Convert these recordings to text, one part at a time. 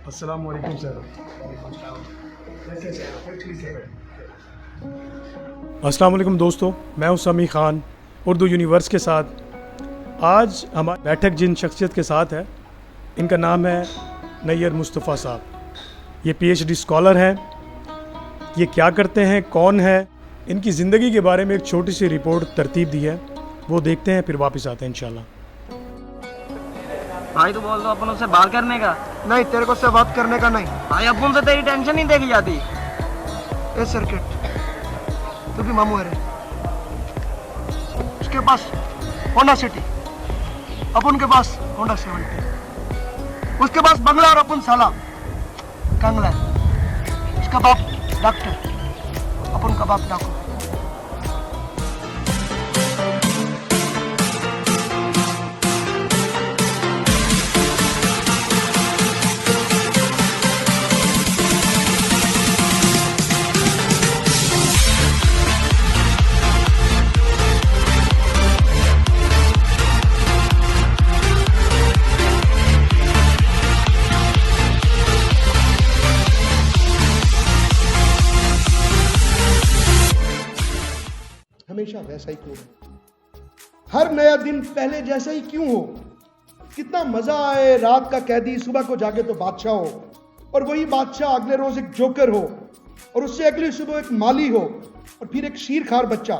अस्सलाम वालेकुम सर। अस्सलाम वालेकुम दोस्तों, मैं हूं समी ख़ान उर्दू यूनिवर्स के साथ। आज हमारी बैठक जिन शख्सियत के साथ है, इनका नाम है नैयर मुस्तफ़ा साहब। ये PhD स्कॉलर हैं। ये क्या करते हैं, कौन है, इनकी ज़िंदगी के बारे में एक छोटी सी रिपोर्ट तरतीब दी है, वो देखते हैं, फिर वापस आते हैं इंशाल्लाह। भाई तू बोल दो अपन उससे बात करने का। नहीं, तेरे को उससे बात करने का नहीं। भाई अपन से तेरी टेंशन नहीं देखी जाती। ए सर्किट, तू भी मामू है रे। उसके पास होंडा सिटी, अपन के पास होंडा 70। उसके पास बंगला और अपन साला कंगला। उसका बाप डॉक्टर, अपन का बाप डाकू। हमेशा वैसा ही क्यों है? हर नया दिन पहले जैसा ही क्यों हो? कितना मजा आए, रात का कैदी सुबह को जागे तो बादशाह हो, और वही बादशाह अगले रोज एक जोकर हो, और उससे अगली सुबह एक माली हो, और फिर एक शीरखार बच्चा,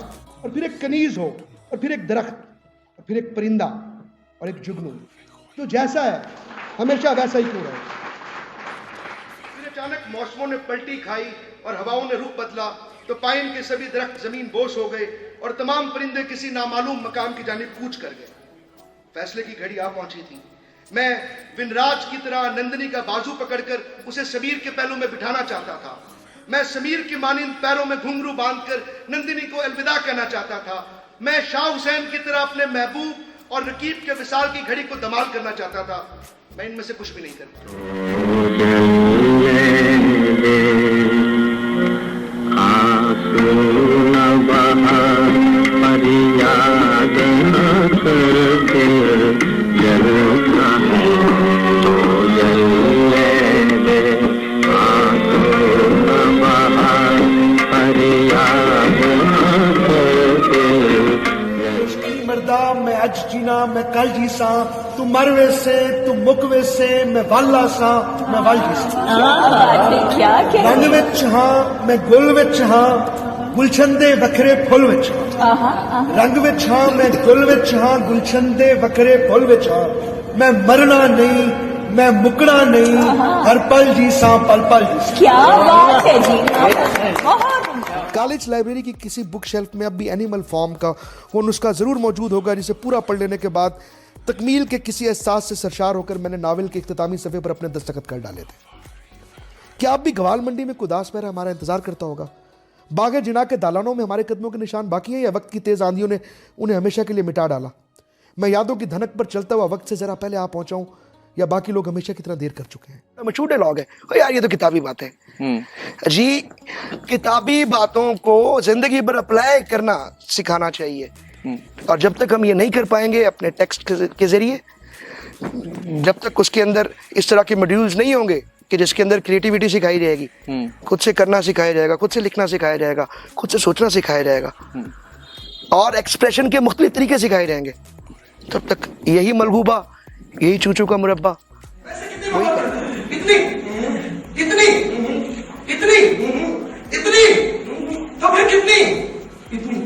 और फिर एक कनीज हो, और फिर एक दरख्त, और फिर एक परिंदा, और एक जुगनू। तो जैसा है हमेशा वैसा ही क्यों रहे? फिर अचानक मौसमों ने पलटी खाई और हवाओं ने रुख बदला, तो पाइन के सभी दरख्त जमीन बोस हो गए और तमाम परिंदे किसी नामालूम मकाम की जानिब कूच कर गए। फैसले की घड़ी आ पहुंची थी। मैं विनराज की तरह नंदिनी का बाजू पकड़कर उसे समीर के पहलू में बिठाना चाहता था। मैं समीर की मानिंद पैरों में घुंघरू बांधकर नंदिनी को अलविदा कहना चाहता था। मैं शाह हुसैन की तरह अपने महबूब और रकीब के विसाल की घड़ी को धमाल करना चाहता था। मैं इनमें से कुछ भी नहीं करता। मैं आज जीना, मैं कल जी सा, तू मरवे से, तू मुकवे से, मैं वाला सा, मैं वालजी सा। रंग विच हाँ, मैं गुल विच हाँ, गुलशन दे वखरे फुल विच हाँ। रंग विच हाँ, मैं गुल विच हाँ, गुलशन दे वखरे फुल विच हाँ। मैं मरना नहीं, मैं मुकना नहीं, हर पल जी सा, पल पल जी सा। क्या बात है जी। कॉलेज लाइब्रेरी की किसी बुक शेल्फ में अब भी एनिमल फॉर्म का वो नुस्खा ज़रूर मौजूद होगा, जिसे पूरा पढ़ लेने के बाद तकमील के किसी एहसास से सरशार होकर मैंने नावल के इख्तितामी सफ़े पर अपने दस्तखत कर डाले थे। क्या अब भी गवाल मंडी में कुदास पैरा हमारा इंतजार करता होगा? बागे जिना के दालानों में हमारे कदमों के निशान बाकी हैं, या वक्त की तेज़ आंधियों ने उन्हें हमेशा के लिए मिटा डाला? मैं यादों की धनक पर चलता हुआ वक्त से ज़रा पहले आ पहुंचा हूं, या बाकी लोग हमेशा की तरह देर कर चुके हैं? मशहूर डायलॉग है, यार ये तो किताबी बातें जी। किताबी बातों को जिंदगी भर अप्लाई करना सिखाना चाहिए, और जब तक हम ये नहीं कर पाएंगे अपने टेक्स्ट के जरिए, जब तक उसके अंदर इस तरह के मॉड्यूल्स नहीं होंगे कि जिसके अंदर क्रिएटिविटी सिखाई जाएगी, खुद से करना सिखाया जाएगा, खुद से लिखना सिखाया जाएगा, खुद से सोचना सिखाया जाएगा, और एक्सप्रेशन के मुख्तलिफ तरीके सिखाए जाएंगे, तब तक यही मलबूबा, यही चूचू का मुरब्बा वही इतनी इतनी इतनी इतनी तो फिर कितनी इतनी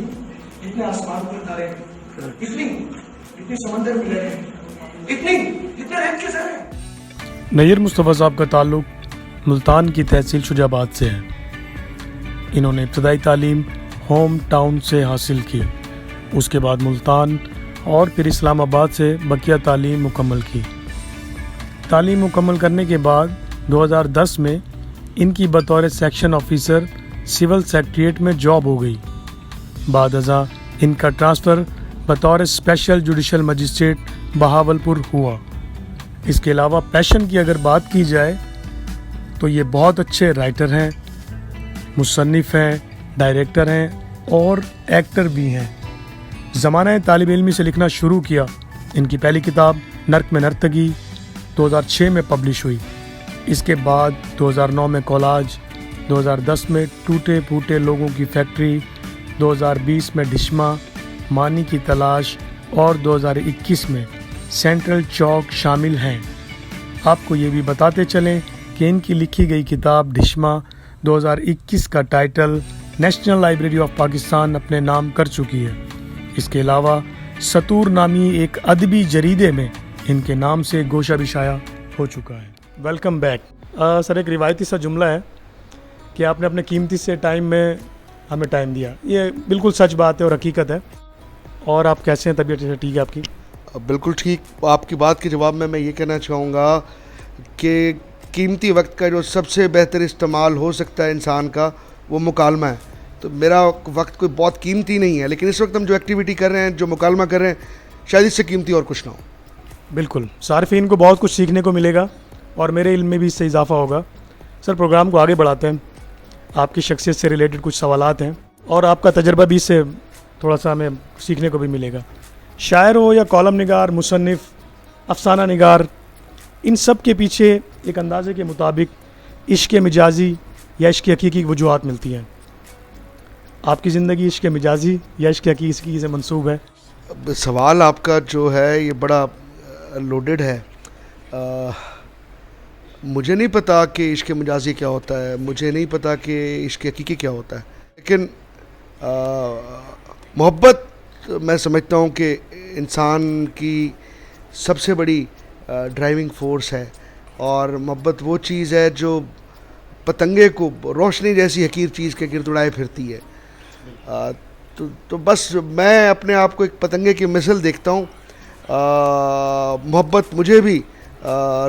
इतने आसमान पर तारे, इतनी इतनी समंदर मिले हैं, इतनी इतने रैंक के सारे। नैयर मुस्तफ़ा साहब का ताल्लुक़ मुल्तान की तहसील शुजाबाद से है। इन्होंने इब्तदाई तालीम होम टाउन से हासिल की, उसके बाद मुल्तान और फिर इस्लामाबाद से बकिया तालीम मुकम्मल की। तालीम मुकम्मल करने के बाद 2010 में इनकी बतौर सेक्शन ऑफिसर सिविल सेक्रेटरीट में जॉब हो गई। बाद अज़ा इनका ट्रांसफ़र बतौर स्पेशल जुडिशल मजिस्ट्रेट बहावलपुर हुआ। इसके अलावा पैशन की अगर बात की जाए तो ये बहुत अच्छे राइटर हैं, मुसन्निफ़ हैं, डायरेक्टर हैं और एक्टर भी हैं। ज़माना तालिब इल्मी से लिखना शुरू किया। इनकी पहली किताब नर्क में नर्तकी 2006 में पब्लिश हुई। इसके बाद 2009 में कोलाज, 2010 में टूटे फूटे लोगों की फैक्ट्री, 2020 में ढिश्मा, मानी की तलाश और 2021 में सेंट्रल चौक शामिल हैं। आपको ये भी बताते चलें कि इनकी लिखी गई किताब ढिश्मा 2021 का title national library of Pakistan अपने नाम कर चुकी है। इसके अलावा सतूर नामी एक अदबी जरीदे में इनके नाम से गोशा भी शाया हो चुका है। Welcome back. सर, एक रिवायती सा जुमला है कि आपने अपने कीमती से टाइम में हमें टाइम दिया। ये बिल्कुल सच बात है और हकीकत है। और आप कैसे हैं? तबीयत ठीक है आपकी? बिल्कुल ठीक। आपकी बात के जवाब में मैं ये कहना चाहूँगा कि कीमती वक्त का जो सबसे बेहतर इस्तेमाल हो सकता है इंसान का, वो मुकालमा है। तो मेरा वक्त कोई बहुत कीमती नहीं है, लेकिन इस वक्त हम जो एक्टिविटी कर रहे हैं, जो मुकालमा कर रहे हैं, शायद इससे कीमती और कुछ ना हो। बिल्कुल, सार्फिन को बहुत कुछ सीखने को मिलेगा और मेरे इल्म में भी इससे इजाफा होगा। सर, प्रोग्राम को आगे बढ़ाते हैं। आपकी शख्सियत से रिलेटेड कुछ सवालात हैं और आपका तजर्बा भी इससे थोड़ा सा हमें सीखने को भी मिलेगा। शायर हो या कॉलम निगार, मुसन्निफ, अफसाना निगार, इन सब के पीछे एक अंदाजे के मुताबिक इश्क मिजाजी या इश्क हकीकी की वजूहात मिलती हैं। आपकी ज़िंदगी इश्क मिजाजी या इश्क हकीकी से मंसूब है? सवाल आपका जो है ये बड़ा लोडेड है। मुझे नहीं पता कि इश्क मिजाजी क्या होता है, मुझे नहीं पता कि इश्क हकीकी क्या होता है, लेकिन मोहब्बत मैं समझता हूँ कि इंसान की सबसे बड़ी ड्राइविंग फोर्स है। और मोहब्बत वो चीज़ है जो पतंगे को रोशनी जैसी हकीर चीज़ के गिर्द उड़ाए फिरती है। तो बस मैं अपने आप को एक पतंगे की मिसाल देखता हूँ। मोहब्बत मुझे भी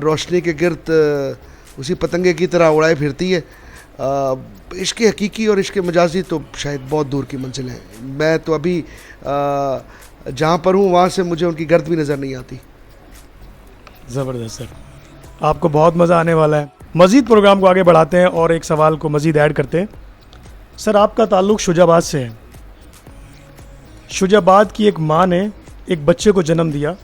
रोशनी के गिर्द उसी पतंगे की तरह उड़ाए फिरती है। इश्क हकीकी और इश्क मजाजी तो शायद बहुत दूर की मंजिल है। मैं तो अभी जहाँ पर हूँ वहाँ से मुझे उनकी गर्द भी नज़र नहीं आती। ज़बरदस्त सर, आपको बहुत मज़ा आने वाला है। मज़ीद प्रोग्राम को आगे बढ़ाते हैं और एक सवाल को मज़ीद ऐड करते हैं। सर, आपका ताल्लुक़ शुजाबाद से है। शुजाबाद की एक माँ ने एक बच्चे को जन्म दिया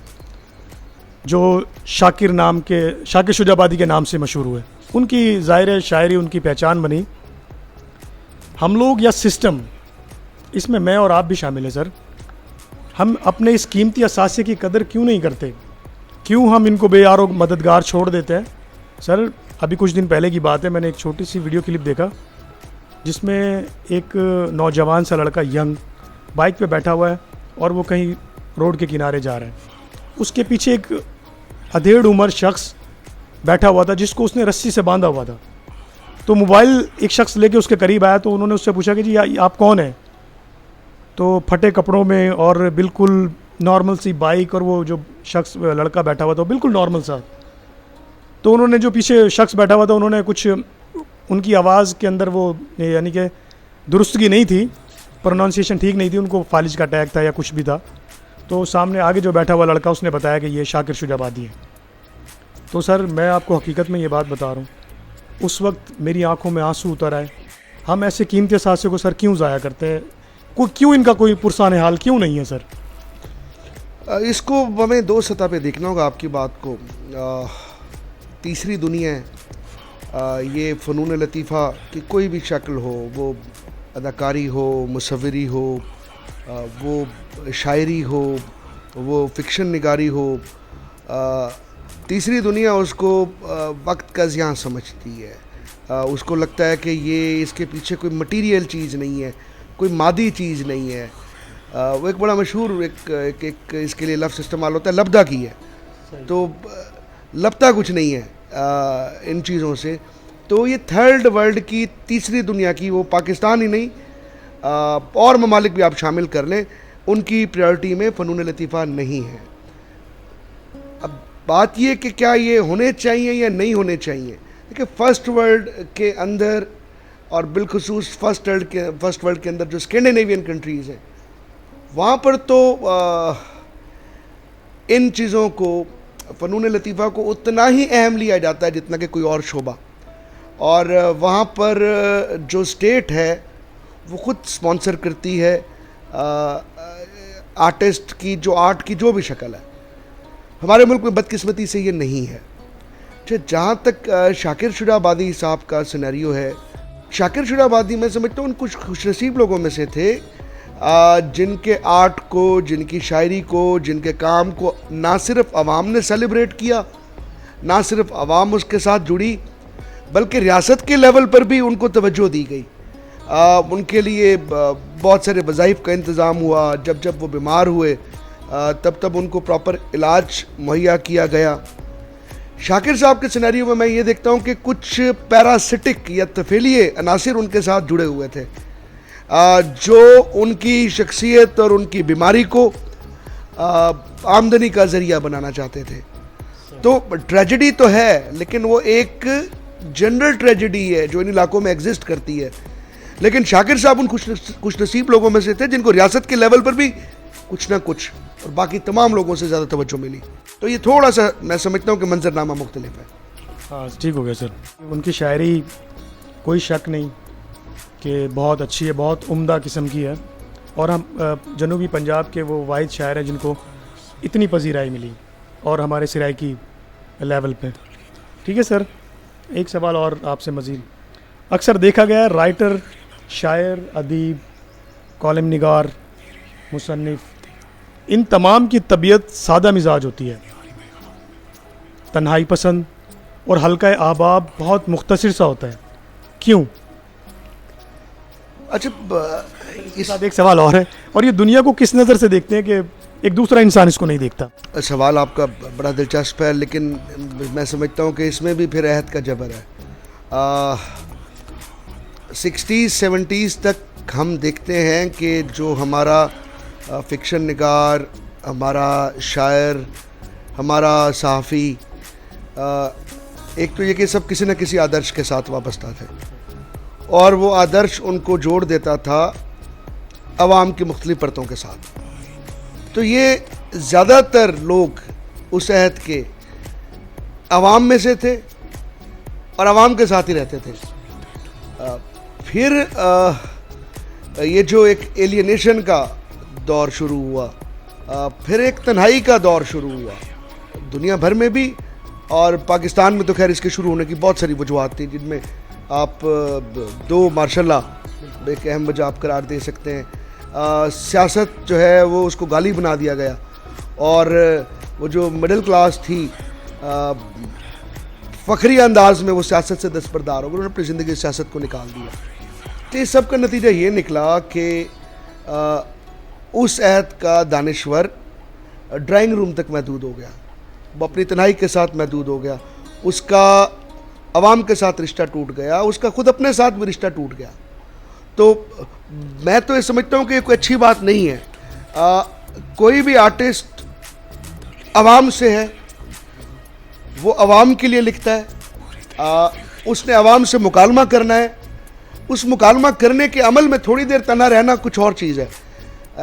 जो शाकिर शुजाबादी के नाम से मशहूर हुए। उनकी ज़ाहिर शायरी उनकी पहचान बनी। हम लोग या सिस्टम, इसमें मैं और आप भी शामिल हैं सर, हम अपने इस कीमती असासे की कदर क्यों नहीं करते? क्यों हम इनको बेयारो मददगार छोड़ देते हैं? सर, अभी कुछ दिन पहले की बात है, मैंने एक छोटी सी वीडियो क्लिप देखा जिसमें एक नौजवान सा लड़का यंग बाइक पे बैठा हुआ है और वो कहीं रोड के किनारे जा रहा है। उसके पीछे एक अधेड़ उम्र शख्स बैठा हुआ था जिसको उसने रस्सी से बांधा हुआ था। तो मोबाइल एक शख्स लेके उसके करीब आया तो उन्होंने उससे पूछा कि जी आप कौन हैं? तो फटे कपड़ों में और बिल्कुल नॉर्मल सी बाइक, और वो जो शख्स लड़का बैठा हुआ था बिल्कुल नॉर्मल सा। तो उन्होंने जो पीछे शख्स बैठा हुआ था, उन्होंने कुछ उनकी आवाज़ के अंदर वो यानी कि दुरुस्तगी नहीं थी, प्रोनाउंसिएशन ठीक नहीं थी, उनको फालिज का अटैक था या कुछ भी था। तो सामने आगे जो बैठा हुआ लड़का उसने बताया कि ये शाकिर शुजाबादी है। तो सर, मैं आपको हकीकत में ये बात बता रहा हूँ, उस वक्त मेरी आंखों में आंसू उतर आए। हम ऐसे कीमती असासे को सर क्यों ज़ाया करते हैं? क्यों इनका कोई पुरसान हाल क्यों नहीं है सर? इसको हमें दो सतह पे देखना होगा आपकी बात को। तीसरी दुनिया है, ये फ़नून लतीफ़ा की कोई भी शक्ल हो, वो अदाकारी हो, मुसव्विरी हो, वो शायरी हो, वो फ़िक्शन निगारी हो, तीसरी दुनिया उसको वक्त का ज़ियां समझती है। उसको लगता है कि ये इसके पीछे कोई मटीरियल चीज़ नहीं है, कोई मादी चीज़ नहीं है। वो एक बड़ा मशहूर एक इसके लिए लफ्ज़ इस्तेमाल होता है, लब्दा की है। तो लपता कुछ नहीं है इन चीज़ों से। तो ये थर्ड वर्ल्ड की, तीसरी दुनिया की, वो पाकिस्तान ही नहीं और ममालिक भी आप शामिल कर लें, उनकी प्रायोरिटी में फ़नून लतीफ़ा नहीं है। अब बात ये कि क्या ये होने चाहिए या नहीं होने चाहिए। देखिए, फ़र्स्ट वर्ल्ड के अंदर और बिलखुसूस फ़र्स्ट वर्ल्ड के अंदर जो स्कैंडिनेवियन कंट्रीज़ हैं, वहाँ पर तो इन चीज़ों को, फ़नून लतीफ़ा को उतना ही अहम लिया जाता है जितना कि कोई और शोबा। और वहाँ पर जो स्टेट है वो ख़ुद स्पॉन्सर करती है आर्टिस्ट की, जो आर्ट की जो भी शक्ल है। हमारे मुल्क में बदकिस्मती से ये नहीं है। जहाँ तक शाकिर शुजाबादी साहब का सिनेरियो है, शाकिर शुजाबादी मैं समझता हूँ उन कुछ खुशनसीब लोगों में से थे जिनके आर्ट को, जिनकी शायरी को, जिनके काम को ना सिर्फ आवाम ने सेलिब्रेट किया, ना सिर्फ आवाम उसके साथ जुड़ी, बल्कि रियासत के लेवल पर भी उनको तवज्जो दी गई। उनके लिए बहुत सारे वज़ाइफ का इंतज़ाम हुआ। जब जब वो बीमार हुए तब तब उनको प्रॉपर इलाज मुहैया किया गया। शाकिर साहब के सिनेरियो में मैं ये देखता हूँ कि कुछ पैरासिटिक या तफेलिए अनासिर उनके साथ जुड़े हुए थे जो उनकी शख्सियत और उनकी बीमारी को आमदनी का ज़रिया बनाना चाहते थे। तो ट्रेजेडी तो है, लेकिन वो एक जनरल ट्रेजेडी है जो इन इलाकों में एग्जिस्ट करती है। लेकिन शाकिर साहब उन खुशनसीब लोगों में से थे जिनको रियासत के लेवल पर भी कुछ ना कुछ और बाकी तमाम लोगों से ज़्यादा तवज्जो मिली। तो ये थोड़ा सा मैं समझता हूँ कि मंजरनामा मुख्तलिफ है। हाँ ठीक हो गया सर। उनकी शायरी कोई शक नहीं कि बहुत अच्छी है, बहुत उम्दा किस्म की है, और हम जनूबी पंजाब के वो वाहिद शायर हैं जिनको इतनी पजीराई मिली और हमारे सिराइकी लेवल पे। ठीक है सर, एक सवाल और आपसे मज़ीद। अक्सर देखा गया है राइटर, शायर, अदीब, कॉलम निगार, मुसन्निफ़, इन तमाम की तबीयत सादा मिजाज होती है, तन्हाई पसंद और हल्का आबाब बहुत मुख्तसर सा होता है। क्यों? अच्छा, इसके साथ एक सवाल और है, और ये दुनिया को किस नज़र से देखते हैं कि एक दूसरा इंसान इसको नहीं देखता? सवाल आपका बड़ा दिलचस्प है, लेकिन मैं समझता हूँ कि इसमें भी फिर अहद का जबर है। 60s-70s तक हम देखते हैं कि जो हमारा फ़िक्शन निगार, हमारा शायर, हमारा सहाफ़ी, एक तो ये कि सब किसी न किसी आदर्श के साथ वाबस्ता थे और वो आदर्श उनको जोड़ देता था अवाम की मुख्तलिफ़ परतों के साथ। तो ये ज़्यादातर लोग उस अहद के अवाम में से थे और अवाम के साथ ही रहते थे। फिर ये जो एक एलियनेशन का दौर शुरू हुआ, फिर एक तन्हाई का दौर शुरू हुआ दुनिया भर में भी, और पाकिस्तान में तो खैर इसके शुरू होने की बहुत सारी वजूहत थी, जिनमें आप दो माशाल्लाह एक अहम वजह आप करार दे सकते हैं। सियासत जो है वो उसको गाली बना दिया गया और वो जो मिडिल क्लास थी फ़खरी अंदाज में वो सियासत से दस्तबरदार हो गए, उन्होंने अपनी ज़िंदगी से सियासत को निकाल दिया। तो इस सब का नतीजा ये निकला कि उस अहद का दानिश्वर ड्राइंग रूम तक महदूद हो गया, वो अपनी तन्हाई के साथ महदूद हो गया, उसका अवाम के साथ रिश्ता टूट गया, उसका ख़ुद अपने साथ भी रिश्ता टूट गया। तो मैं तो ये समझता हूँ कि ये कोई अच्छी बात नहीं है। कोई भी आर्टिस्ट अवाम से है, वो अवाम के लिए लिखता है, उसने अवाम से मुकालमा करना है। उस मुकालमा करने के अमल में थोड़ी देर तना रहना कुछ और चीज़ है,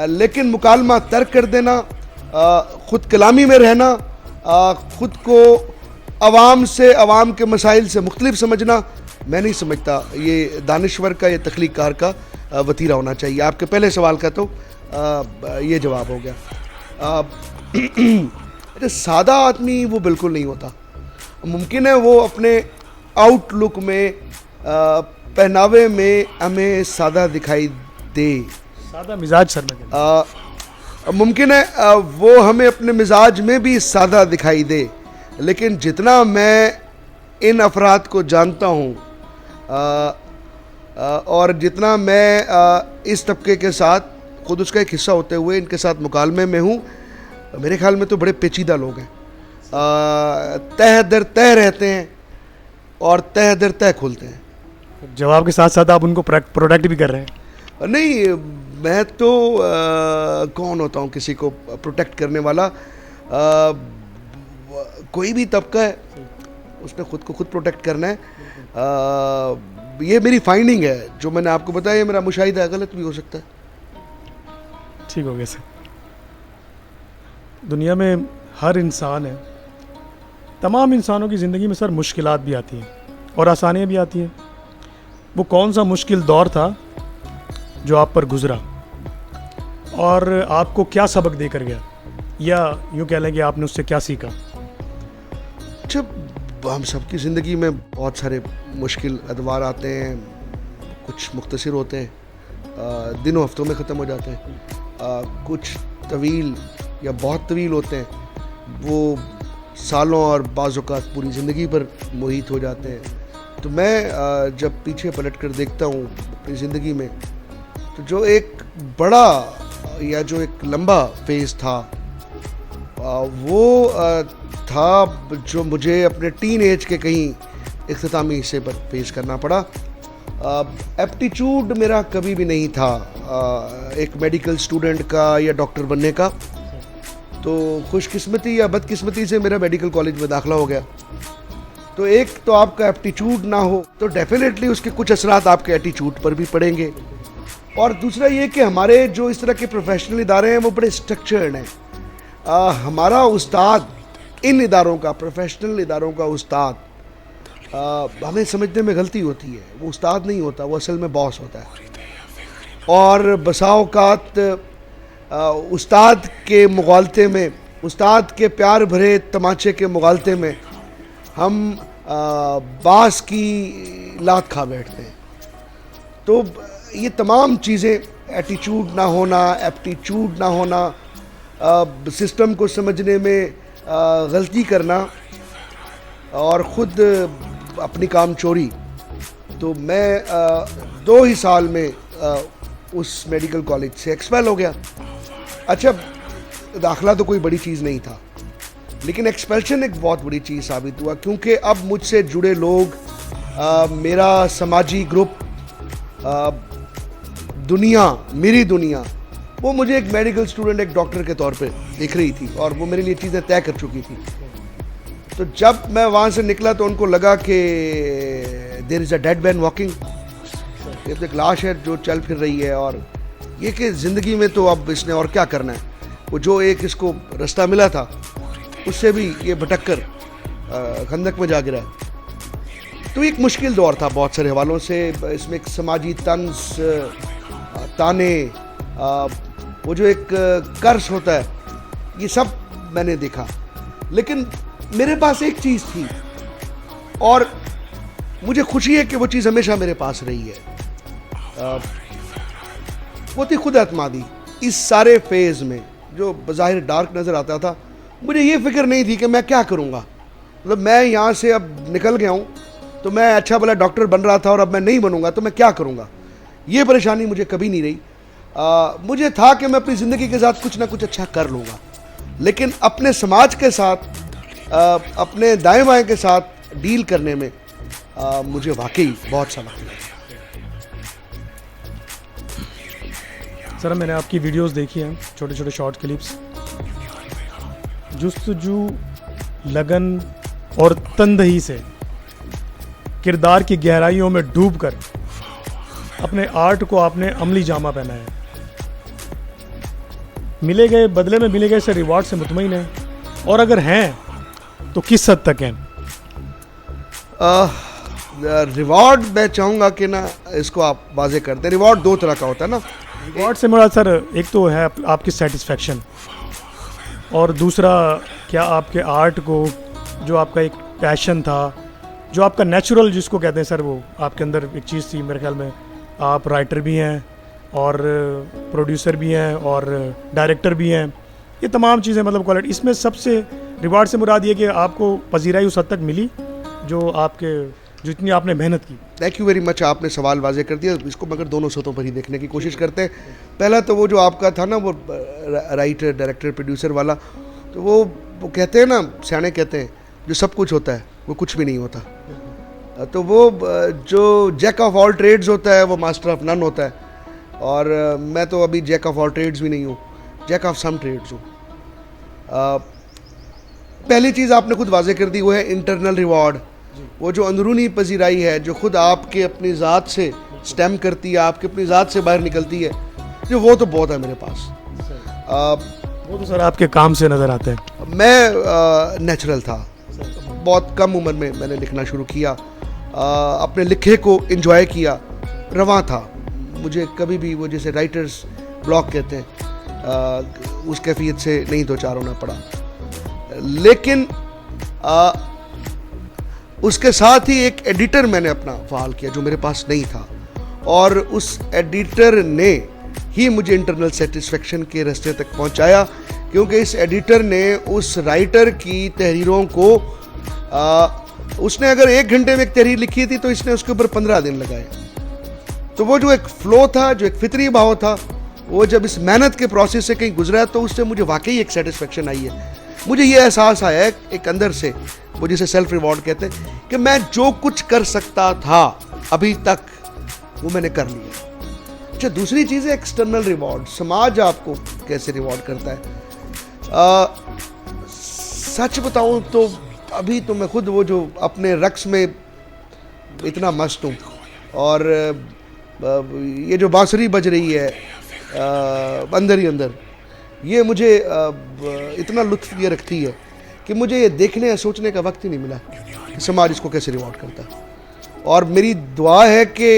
लेकिन मुकालमा तर्क कर देना, ख़ुद कलामी में रहना, ख़ुद को अवाम से, अवाम के मसाइल से मुख्तलिफ समझना, मैं नहीं समझता ये दानिश्वर का, ये तख्लीक़कार का वतीरा होना चाहिए। आपके पहले सवाल का तो ये जवाब हो गया। अच्छा, सादा आदमी वो बिल्कुल नहीं होता। मुमकिन है वो अपने आउटलुक में, पहनावे में हमें सादा दिखाई दे, सादा मिजाज सर में मुमकिन है वो हमें अपने मिजाज में भी सादा दिखाई दे, लेकिन जितना मैं इन अफराद को जानता हूँ और जितना मैं इस तबके के साथ खुद उसका एक हिस्सा होते हुए इनके साथ मुकालमे में हूँ, मेरे ख्याल में तो बड़े पेचीदा लोग हैं। तह दर तह रहते हैं और तह दर तह खुलते हैं। जवाब के साथ साथ आप उनको प्रोटेक्ट भी कर रहे हैं। नहीं, मैं तो कौन होता हूँ किसी को प्रोटेक्ट करने वाला? कोई भी तबका है, उसने खुद को खुद प्रोटेक्ट करना है। ये मेरी फाइंडिंग है, जो मैंने आपको बताया, मेरा मुशाहिदा है, गलत भी हो सकता है। ठीक हो गया सर। दुनिया में हर इंसान है, तमाम इंसानों की ज़िंदगी में सर मुश्किलात भी आती हैं और आसानियाँ भी आती हैं। वो कौन सा मुश्किल दौर था जो आप पर गुजरा और आपको क्या सबक देकर गया, या यूँ कह लें कि आपने उससे क्या सीखा? अच्छा, हम सबकी ज़िंदगी में बहुत सारे मुश्किल अदवार आते हैं, कुछ मुख्तसर होते हैं, दिनों हफ्तों में ख़त्म हो जाते हैं, कुछ तवील या बहुत तवील होते हैं, वो सालों और बाज़ औक़ात पूरी ज़िंदगी पर मुहित हो जाते हैं। तो मैं जब पीछे पलट कर देखता हूँ अपनी ज़िंदगी में, तो जो एक बड़ा या जो एक लंबा फेज़ था वो था जो मुझे अपने टीन एज के कहीं इख्तितामी हिस्से पर पेश करना पड़ा। एप्टीट्यूड मेरा कभी भी नहीं था एक मेडिकल स्टूडेंट का या डॉक्टर बनने का। तो खुशकिस्मती या बदकिस्मती से मेरा मेडिकल कॉलेज में दाखिला हो गया। तो एक तो आपका एप्टीट्यूड ना हो तो डेफिनेटली उसके कुछ असरात आपके एटीट्यूड पर भी पड़ेंगे, और दूसरा ये कि हमारे जो इस तरह के प्रोफेशनल इदारे हैं वो बड़े स्ट्रक्चर्ड हैं। हमारा उस्ताद, इन इदारों का, प्रोफेशनल इदारों का उस्ताद, हमें समझने में गलती होती है। वो उस्ताद नहीं होता, वो असल में बॉस होता है। और बसा औक़ात उस्ताद के मुगालते में, उस्ताद के प्यार भरे तमाचे के मुगालते में हम बास की लात खा बैठते हैं। तो ये तमाम चीज़ें, एटीट्यूड ना होना, एप्टीट्यूड ना होना, सिस्टम को समझने में गलती करना और ख़ुद अपनी काम चोरी। तो मैं 2 ही साल में उस मेडिकल कॉलेज से एक्सपेल हो गया। अच्छा, दाखिला तो कोई बड़ी चीज़ नहीं था, लेकिन एक्सपेल्शन एक बहुत बड़ी चीज़ साबित हुआ, क्योंकि अब मुझसे जुड़े लोग, मेरा समाजी ग्रुप, दुनिया, मेरी दुनिया, वो मुझे एक मेडिकल स्टूडेंट, एक डॉक्टर के तौर पे देख रही थी और वो मेरे लिए चीज़ें तय कर चुकी थी। तो जब मैं वहाँ से निकला तो उनको लगा कि there is a dead man walking, ये तो एक लाश है जो चल फिर रही है, और ये कि ज़िंदगी में तो अब इसने और क्या करना है। वो जो एक इसको रास्ता मिला था उससे भी ये भटक कर खंदक में जा गिरा है। तो एक मुश्किल दौर था बहुत सारे हवालों से। इसमें एक समाजी तंज, ताने, वो जो एक कर्ज होता है, ये सब मैंने देखा। लेकिन मेरे पास एक चीज़ थी और मुझे खुशी है कि वो चीज़ हमेशा मेरे पास रही है। वो थी खुद एतमादी। इस सारे फेज़ में जो बज़ाहिर डार्क नज़र आता था, मुझे ये फिक्र नहीं थी कि मैं क्या करूँगा। मतलब मैं यहाँ से अब निकल गया हूँ, तो मैं अच्छा भला डॉक्टर बन रहा था और अब मैं नहीं बनूँगा तो मैं क्या करूँगा, ये परेशानी मुझे कभी नहीं रही। मुझे था कि मैं अपनी ज़िंदगी के साथ कुछ ना कुछ अच्छा कर लूँगा, लेकिन अपने समाज के साथ, अपने दाएं बाएं के साथ डील करने में मुझे वाकई बहुत सा वक्त लगा। सर, मैंने आपकी वीडियोस देखी हैं, छोटे छोटे शॉर्ट क्लिप्स। जुस्तजू, लगन और तंदही से किरदार की गहराइयों में डूबकर अपने आर्ट को आपने अमली जामा पहना है। मिले गए बदले में मिले गए से रिवॉर्ड से मुतमईन हैं, और अगर हैं तो किस हद तक हैं? रिवॉर्ड मैं चाहूँगा कि ना इसको आप वाजे कर दें। रिवॉर्ड 2 तरह का होता है ना। रिवॉर्ड से मुराद सर, एक तो है आपकी सेटिस्फेक्शन, और दूसरा क्या आपके आर्ट को, जो आपका एक पैशन था, जो आपका नेचुरल जिसको कहते हैं सर, वो आपके अंदर एक चीज़ थी। मेरे ख्याल में आप राइटर भी हैं और प्रोड्यूसर भी हैं और डायरेक्टर भी हैं। ये तमाम चीज़ें मतलब क्वालिटी, इसमें सबसे रिवार्ड से मुराद ये कि आपको पजीराई उस हद तक मिली जो आपके, जितनी आपने मेहनत की। थैंक यू वेरी मच, आपने सवाल वाजे कर दिया। इसको मगर दोनों सतहों पर ही देखने की कोशिश करते हैं। पहला तो वो जो आपका था ना, वो राइटर, डायरेक्टर, प्रोड्यूसर वाला, तो वो कहते हैं ना, सियाने कहते हैं, जो सब कुछ होता है वो कुछ भी नहीं होता। तो वो जो जैक ऑफ ऑल ट्रेड्स होता है वो मास्टर ऑफ नन होता है, और मैं तो अभी जैक ऑफ ऑल ट्रेड्स भी नहीं हूँ, जैक ऑफ सम ट्रेड्स हूँ। पहली चीज़ आपने खुद वाजे कर दी, वो है इंटरनल रिवॉर्ड। वो जो अंदरूनी पजीराई है, जो खुद आपके अपनी ज़ात से स्टेम करती है, आपकी अपनी ज़ात से बाहर निकलती है, जो वो तो बहुत है मेरे पास। वो तो सर आपके काम से नज़र आते हैं। मैं नेचुरल था, बहुत कम उम्र में मैंने लिखना शुरू किया, अपने लिखे को एंजॉय किया, रवां था। मुझे कभी भी वो जैसे राइटर्स ब्लॉक कहते हैं, उस कैफियत से नहीं दो चार होना पड़ा। लेकिन उसके साथ ही एक एडिटर मैंने अपना बहाल किया जो मेरे पास नहीं था, और उस एडिटर ने ही मुझे इंटरनल सेटिस्फेक्शन के रास्ते तक पहुंचाया, क्योंकि इस एडिटर ने उस राइटर की तहरीरों को उसने अगर 1 घंटे में एक तहरीर लिखी थी तो इसने उसके ऊपर 15 दिन लगाए। तो वो जो एक फ्लो था, जो एक फितरी भाव था, वो जब इस मेहनत के प्रोसेस से कहीं गुजरा तो उससे मुझे वाकई एक सेटिस्फेक्शन आई है। मुझे ये एहसास आया है एक अंदर से, वो जिसे सेल्फ रिवॉर्ड कहते हैं, कि मैं जो कुछ कर सकता था अभी तक वो मैंने कर लिया। अच्छा, दूसरी चीज़ है एक्सटर्नल रिवॉर्ड। समाज आपको कैसे रिवॉर्ड करता है? सच बताऊं तो अभी तो मैं खुद वो जो अपने रक्स में इतना मस्त हूँ, और ये जो बांसुरी बज रही है अंदर ही अंदर, ये मुझे इतना लुत्फ ये रखती है कि मुझे ये देखने या सोचने का वक्त ही नहीं मिला कि समाज इसको कैसे रिवॉर्ड करता है। और मेरी दुआ है कि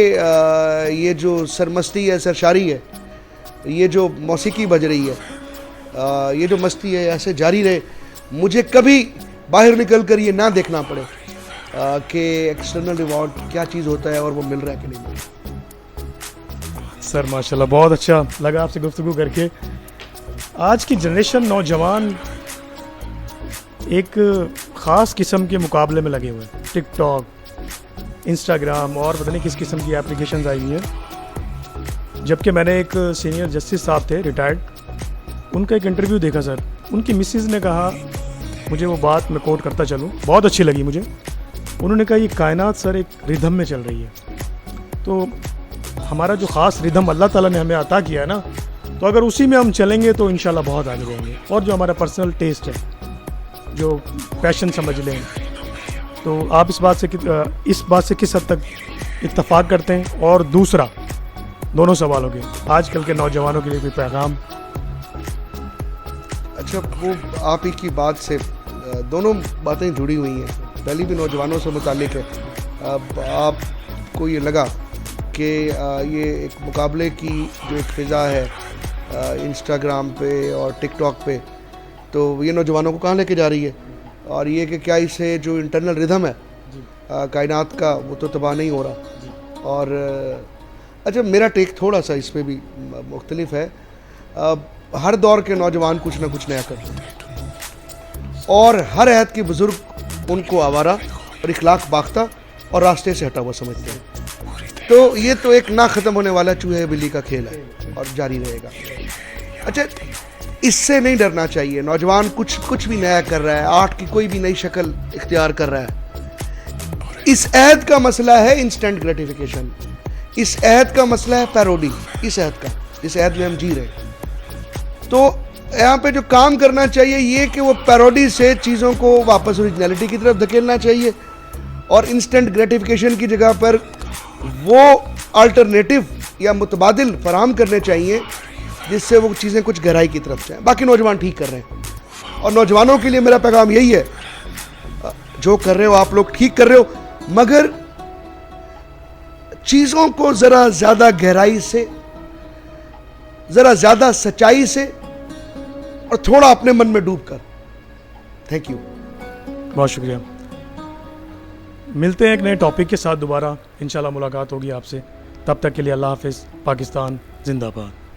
ये जो सरमस्ती है, सरशारी है, ये जो मौसीकी बज रही है, ये जो मस्ती है, ऐसे जारी रहे। मुझे कभी बाहर निकल कर ये ना देखना पड़े कि एक्सटर्नल रिवॉर्ड क्या चीज़ होता है और वो मिल रहा है कि नहीं मिल रहा। सर माशाल्लाह, बहुत अच्छा लगा आपसे गुफ्तगू करके। आज की जनरेशन नौजवान एक ख़ास किस्म के मुकाबले में लगे हुए हैं। टिकटॉक, इंस्टाग्राम और पता नहीं किस किस्म की एप्लीकेशंस आई हुई हैं। जबकि मैंने एक सीनियर जस्टिस साहब थे रिटायर्ड, उनका एक इंटरव्यू देखा सर। उनकी मिसेस ने कहा, मुझे वो बात मैं कोट करता चलूँ, बहुत अच्छी लगी मुझे। उन्होंने कहा ये कायनात सर एक रिदम में चल रही है, तो हमारा जो ख़ास रिदम अल्लाह ताला ने हमें अता किया है ना, तो अगर उसी में हम चलेंगे तो इंशाल्लाह बहुत आगे जाएंगे। और जो हमारा पर्सनल टेस्ट है, जो पैशन समझ लें, तो आप इस बात से किस हद तक इत्तफाक करते हैं? और दूसरा, दोनों सवालों के आजकल के नौजवानों के लिए कोई पैगाम? अच्छा, वो आप ही की बात से दोनों बातें जुड़ी हुई हैं। पहली भी नौजवानों से मुतालिक है। अब आपको ये लगा कि ये एक मुकाबले की जो एक फ़िज़ा है इंस्टाग्राम पे और टिकटॉक पे, तो ये नौजवानों को कहाँ लेके जा रही है? और ये कि क्या इससे जो इंटरनल रिदम है कायनात का, वो तो तबाह नहीं हो रहा। और अच्छा, मेरा टेक थोड़ा सा इस पर भी मुख्तलिफ है। हर दौर के नौजवान कुछ ना कुछ नया करते हैं, और हर अहद के बुज़ुर्ग उनको आवारा और इखलाक बाख्ता और रास्ते से हटा हुआ समझते हैं। तो ये तो एक ना ख़त्म होने वाला चूहे बिल्ली का खेल है और जारी रहेगा। अच्छा, इससे नहीं डरना चाहिए। नौजवान कुछ भी नया कर रहा है, आर्ट की कोई भी नई शक्ल इख्तियार कर रहा है। इस अहद का मसला है इंस्टेंट ग्रेटिफिकेशन, इस अहद का मसला है पैरोडी, इस अहद का, जिस अहद में हम जी रहे हैं। तो यहाँ पे जो काम करना चाहिए ये कि वो पैरोडी से चीज़ों को वापस ओरिजिनलिटी की तरफ धकेलना चाहिए, और इंस्टेंट ग्रेटिफिकेशन की जगह पर वो अल्टरनेटिव या मुतबादिल फराहम करने चाहिए जिससे वो चीज़ें कुछ गहराई की तरफ जाएँ। बाकी नौजवान ठीक कर रहे हैं, और नौजवानों के लिए मेरा पैगाम यही है, जो कर रहे हो आप लोग ठीक कर रहे हो, मगर चीज़ों को ज़रा ज़्यादा गहराई से, ज़रा ज़्यादा सच्चाई से, और थोड़ा अपने मन में डूब कर। थैंक यू, बहुत शुक्रिया। मिलते हैं एक नए टॉपिक के साथ दोबारा, इंशाल्लाह मुलाकात होगी आपसे। तब तक के लिए अल्लाह हाफिज़। पाकिस्तान जिंदाबाद।